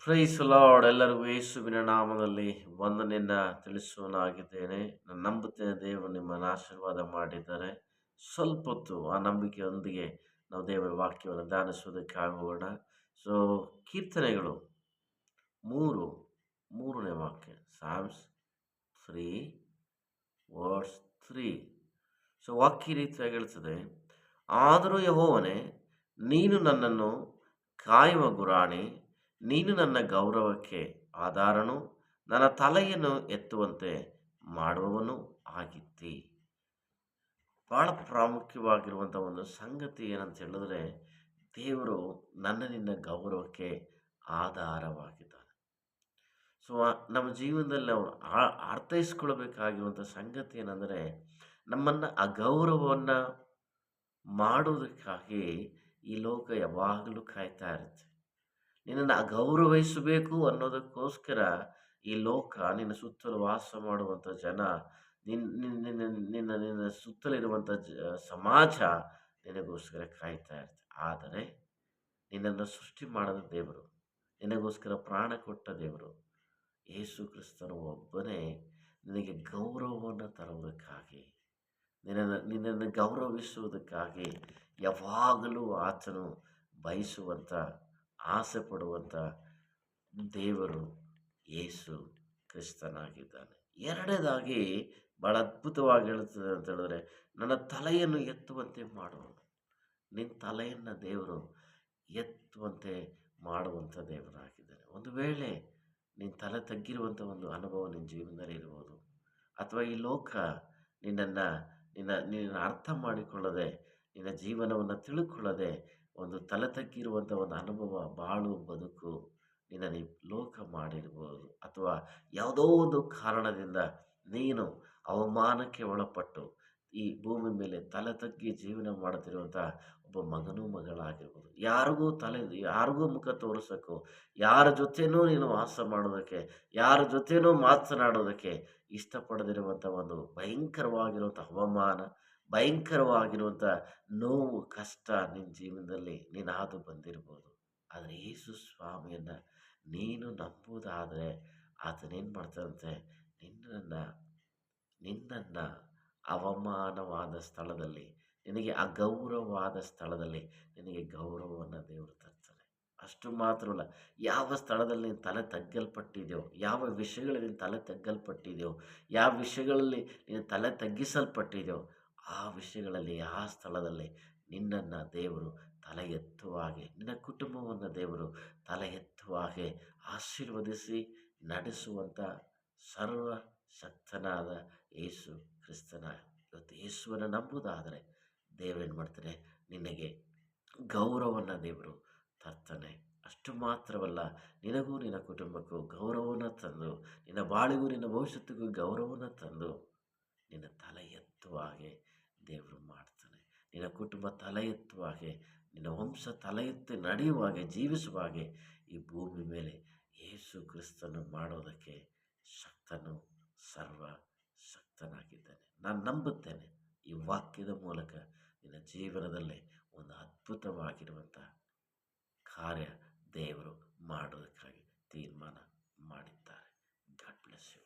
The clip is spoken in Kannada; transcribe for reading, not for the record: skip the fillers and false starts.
Price lord. ಎಲ್ಲರಿಗೂ ಯೇಸುವಿನ ನಾಮದಲ್ಲಿ ವಂದನೆಯನ್ನ ತಿಳಿಸುವನಾಗಿದ್ದೇನೆ. ನಾನು ನಂಬುತ್ತೇನೆ ದೇವರು ನಿಮ್ಮನ್ನು ಆಶೀರ್ವಾದ ಮಾಡಿದ್ದಾರೆ. ಸ್ವಲ್ಪ ಹೊತ್ತು ಆ ನಂಬಿಕೆಯೊಂದಿಗೆ ನಾವು ದೇವರ ವಾಕ್ಯವನ್ನು ಧ್ಯಾನಿಸುವುದಕ್ಕಾಗೋಣ. ಸೊ, ಕೀರ್ತನೆಗಳು ಮೂರು ಮೂರನೇ ವಾಕ್ಯ, ಸಾಮ್ಸ್ 3 ವರ್ಸ್ 3. ಸೊ, ವಾಕ್ಯ ಈ ರೀತಿಯಾಗಿ ಹೇಳ್ತದೆ, ಆದರೂ ಯೆಹೋವನೇ, ನೀನು ನನ್ನನ್ನು ಕಾಯುವ ಗುರಾಣಿ, ನೀನು ನನ್ನ ಗೌರವಕ್ಕೆ ಆಧಾರನು, ನನ್ನ ತಲೆಯನ್ನು ಎತ್ತುವಂತೆ ಮಾಡುವವನು ಆಗಿದ್ದಿ. ಬಹಳ ಪ್ರಾಮುಖ್ಯವಾಗಿರುವಂಥ ಒಂದು ಸಂಗತಿ ಏನಂತ ಹೇಳಿದ್ರೆ, ದೇವರು ನಿನ್ನ ಗೌರವಕ್ಕೆ ಆಧಾರವಾಗಿದ್ದಾನೆ. ಸೊ, ನಮ್ಮ ಜೀವನದಲ್ಲಿ ನಾವು ಅರ್ಥೈಸ್ಕೊಳ್ಬೇಕಾಗಿರುವಂಥ ಸಂಗತಿ ಏನಂದರೆ, ನಮ್ಮನ್ನು ಅಗೌರವವನ್ನು ಮಾಡುವುದಕ್ಕಾಗಿ ಈ ಲೋಕ ಯಾವಾಗಲೂ ಕಾಯ್ತಾ ಇರುತ್ತೆ. ನಿನ್ನನ್ನು ಅಗೌರವಿಸಬೇಕು ಅನ್ನೋದಕ್ಕೋಸ್ಕರ ಈ ಲೋಕ, ನಿನ್ನ ಸುತ್ತಲೂ ವಾಸ ಮಾಡುವಂಥ ಜನ, ನಿನ್ನ ಸುತ್ತಲಿರುವಂಥ ಸಮಾಜ ನಿನಗೋಸ್ಕರ ಕಾಯ್ತಾ ಇರುತ್ತೆ. ಆದರೆ ನಿನ್ನನ್ನು ಸೃಷ್ಟಿ ಮಾಡಿದ ದೇವರು, ನಿನಗೋಸ್ಕರ ಪ್ರಾಣ ಕೊಟ್ಟ ದೇವರು ಯೇಸು ಕ್ರಿಸ್ತನು ಒಬ್ಬನೇ ನಿನಗೆ ಗೌರವವನ್ನು ತರುವುದಕ್ಕಾಗಿ, ನಿನ್ನನ್ನು ಗೌರವಿಸುವುದಕ್ಕಾಗಿ ಯಾವಾಗಲೂ ಆತನು ಬಯಸುವಂಥ, ಆಸೆ ಪಡುವಂಥ ದೇವರು ಯೇಸು ಕ್ರಿಸ್ತನಾಗಿದ್ದಾನೆ. ಎರಡನೇದಾಗಿ ಬಹಳ ಅದ್ಭುತವಾಗಿ ಹೇಳುತ್ತದೆ ಅಂತ ಹೇಳಿದ್ರೆ, ನನ್ನ ತಲೆಯನ್ನು ಎತ್ತುವಂತೆ ಮಾಡುವನು. ನಿನ್ನ ತಲೆಯನ್ನು ದೇವರು ಎತ್ತುವಂತೆ ಮಾಡುವಂಥ ದೇವರಾಗಿದ್ದಾನೆ. ಒಂದು ವೇಳೆ ನಿನ್ನ ತಲೆ ತಗ್ಗಿರುವಂಥ ಒಂದು ಅನುಭವ ನಿನ್ನ ಜೀವನದಲ್ಲಿ ಇರ್ಬೋದು, ಅಥವಾ ಈ ಲೋಕ ನಿನ್ನ ಅರ್ಥ ಮಾಡಿಕೊಳ್ಳದೆ, ನಿನ್ನ ಜೀವನವನ್ನು ತಿಳ್ಕೊಳ್ಳದೆ ಒಂದು ತಲೆ ತಗ್ಗಿರುವಂಥ ಒಂದು ಅನುಭವ, ಬಾಳು ಬದುಕು ನಿನ್ನನ್ನು ಲೋಕ ಮಾಡಿರ್ಬೋದು, ಅಥವಾ ಯಾವುದೋ ಒಂದು ಕಾರಣದಿಂದ ನೀನು ಅವಮಾನಕ್ಕೆ ಒಳಪಟ್ಟು ಈ ಭೂಮಿ ಮೇಲೆ ತಲೆ ತಗ್ಗಿ ಜೀವನ ಮಾಡುತ್ತಿರುವಂಥ ಒಬ್ಬ ಮಗನೂ ಮಗಳಾಗಿರ್ಬೋದು. ಯಾರಿಗೂ ಮುಖ ತೋರಿಸೋಕ್ಕೂ, ಯಾರ ಜೊತೆನೂ ನೀನು ವಾಸ ಮಾಡೋದಕ್ಕೆ, ಯಾರ ಜೊತೆನೂ ಮಾತನಾಡೋದಕ್ಕೆ ಇಷ್ಟಪಡದಿರುವಂಥ ಒಂದು ಭಯಂಕರವಾಗಿರುವಂಥ ಅವಮಾನ, ಭಯಂಕರವಾಗಿರುವಂಥ ನೋವು, ಕಷ್ಟ ನಿನ್ನ ಜೀವನದಲ್ಲಿ ನೀನು ಹಾದು ಬಂದಿರ್ಬೋದು. ಆದರೆ ಯೇಸು ಸ್ವಾಮಿಯನ್ನು ನೀನು ನಂಬುವುದಾದರೆ ಆತನೇನು ಮಾಡ್ತಾರಂತೆ, ನಿನ್ನನ್ನು ಅವಮಾನವಾದ ಸ್ಥಳದಲ್ಲಿ, ನಿನಗೆ ಅಗೌರವವಾದ ಸ್ಥಳದಲ್ಲಿ ನಿನಗೆ ಗೌರವವನ್ನು ದೇವರು ತರ್ತಾನೆ. ಅಷ್ಟು ಮಾತ್ರವಲ್ಲ, ಯಾವ ಸ್ಥಳದಲ್ಲಿ ನೀನು ತಲೆ ತಗ್ಗಲ್ಪಟ್ಟಿದೆಯೋ, ಯಾವ ವಿಷಯಗಳಲ್ಲಿ ನೀನು ತಲೆ ತಗ್ಗಲ್ಪಟ್ಟಿದೆಯೋ, ಯಾವ ವಿಷಯಗಳಲ್ಲಿ ನೀನು ತಲೆ ತಗ್ಗಿಸಲ್ಪಟ್ಟಿದೆಯೋ, ಆ ವಿಷಯಗಳಲ್ಲಿ, ಆ ಸ್ಥಳದಲ್ಲಿ ನಿನ್ನನ್ನು ದೇವರು ತಲೆ ಎತ್ತುವ ಹಾಗೆ, ನಿನ್ನ ಕುಟುಂಬವನ್ನು ದೇವರು ತಲೆ ಎತ್ತುವ ಹಾಗೆ ಆಶೀರ್ವದಿಸಿ ನಡೆಸುವಂಥ ಸರ್ವಶಕ್ತನಾದ ಯೇಸು ಕ್ರಿಸ್ತನ, ಇವತ್ತು ಯೇಸುವನ್ನು ನಂಬುವುದಾದರೆ ದೇವರೇನು ಮಾಡ್ತಾನೆ, ನಿನಗೆ ಗೌರವವನ್ನು ದೇವರು ತರ್ತಾನೆ. ಅಷ್ಟು ಮಾತ್ರವಲ್ಲ, ನಿನಗೂ ನಿನ್ನ ಕುಟುಂಬಕ್ಕೂ ಗೌರವವನ್ನು ತಂದು, ನಿನ್ನ ಬಾಳಿಗೂ ನಿನ್ನ ಭವಿಷ್ಯತ್ತಿಗೂ ಗೌರವವನ್ನು ತಂದು ನಿನ್ನ ತಲೆ ಎತ್ತುವ ಹಾಗೆ ದೇವರು ಮಾಡ್ತಾನೆ. ನಿನ್ನ ಕುಟುಂಬ ತಲೆ ಎತ್ತುವ ಹಾಗೆ, ನಿನ್ನ ವಂಶ ತಲೆ ಎತ್ತಿ ನಡೆಯುವ ಹಾಗೆ, ಜೀವಿಸುವ ಹಾಗೆ ಈ ಭೂಮಿ ಮೇಲೆ ಯೇಸು ಕ್ರಿಸ್ತನು ಮಾಡೋದಕ್ಕೆ ಶಕ್ತನು, ಸರ್ವ ಶಕ್ತನಾಗಿದ್ದಾನೆ. ನಾನು ನಂಬುತ್ತೇನೆ, ಈ ವಾಕ್ಯದ ಮೂಲಕ ನಿನ್ನ ಜೀವನದಲ್ಲಿ ಒಂದು ಅದ್ಭುತವಾಗಿರುವಂಥ ಕಾರ್ಯ ದೇವರು ಮಾಡೋದಕ್ಕಾಗಿ ತೀರ್ಮಾನ ಮಾಡಿದ್ದಾರೆ. God bless you.